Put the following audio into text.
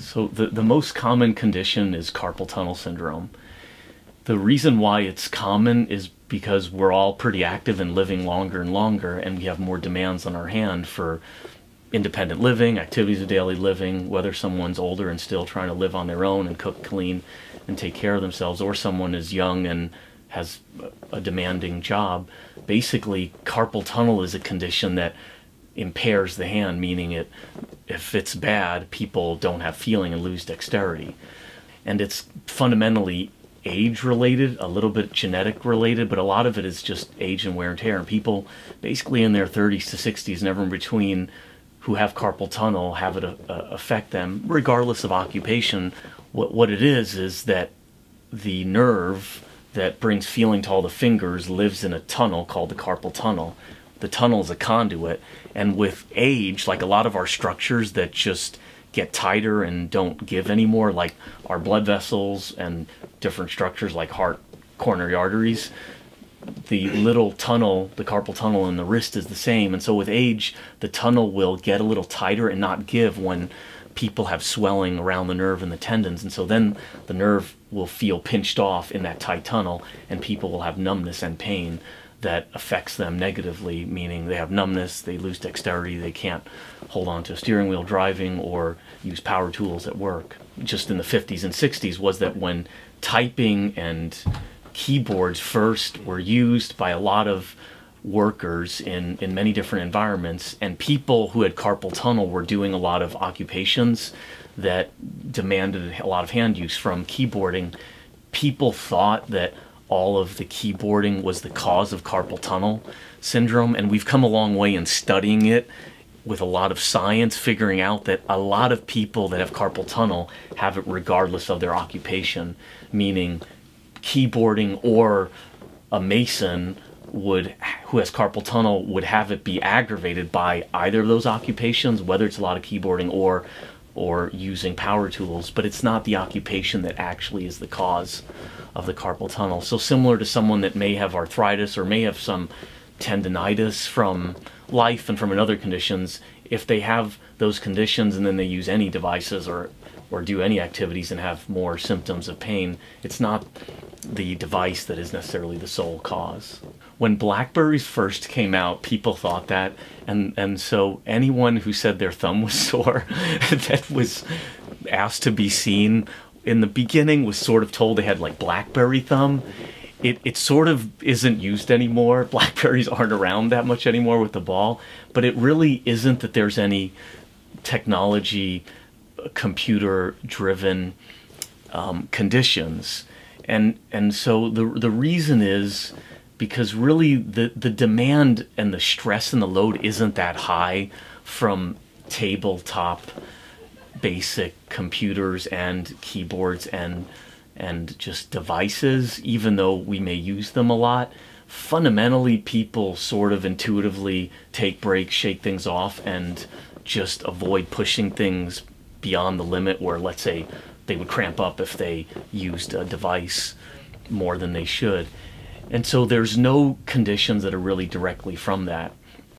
So the most common condition is carpal tunnel syndrome. The reason why it's common is because we're all pretty active and living longer and longer, and we have more demands on our hand for independent living, activities of daily living, whether someone's older and still trying to live on their own and cook clean and take care of themselves, or someone is young and has a demanding job. Basically, carpal tunnel is a condition that impairs the hand, meaning if it's bad, people don't have feeling and lose dexterity. And it's fundamentally age related, a little bit genetic related, but a lot of it is just age and wear and tear. And people basically in their 30s to 60s and ever in between who have carpal tunnel have it affect them regardless of occupation. What it is that the nerve that brings feeling to all the fingers lives in a tunnel called the carpal tunnel. The tunnel is a conduit, and with age, like a lot of our structures that just get tighter and don't give anymore, like our blood vessels and different structures like heart, coronary arteries, the little tunnel, the carpal tunnel in the wrist is the same. And so with age, the tunnel will get a little tighter and not give when people have swelling around the nerve and the tendons. And so then the nerve will feel pinched off in that tight tunnel, and people will have numbness and pain that affects them negatively, meaning they have numbness, they lose dexterity, they can't hold on to a steering wheel driving or use power tools at work. Just in the 50s and 60s was that when typing and keyboards first were used by a lot of workers in many different environments, and people who had carpal tunnel were doing a lot of occupations that demanded a lot of hand use from keyboarding. People thought that all of the keyboarding was the cause of carpal tunnel syndrome, and we've come a long way in studying it with a lot of science, figuring out that a lot of people that have carpal tunnel have it regardless of their occupation, meaning keyboarding or a mason who has carpal tunnel would have it be aggravated by either of those occupations, whether it's a lot of keyboarding or using power tools, but it's not the occupation that actually is the cause of the carpal tunnel. So similar to someone that may have arthritis or may have some tendinitis from life and from other conditions, if they have those conditions and then they use any devices or do any activities and have more symptoms of pain, it's not the device that is necessarily the sole cause. When BlackBerries first came out, people thought that, and so anyone who said their thumb was sore that was asked to be seen in the beginning was sort of told they had like BlackBerry thumb. It sort of isn't used anymore. BlackBerries aren't around that much anymore with the ball, but it really isn't that there's any technology, computer-driven conditions. And so the reason is because really the demand and the stress and the load isn't that high from tabletop basic computers and keyboards and just devices, even though we may use them a lot. Fundamentally, people sort of intuitively take breaks, shake things off, and just avoid pushing things beyond the limit where, let's say, they would cramp up if they used a device more than they should. And so there's no conditions that are really directly from that.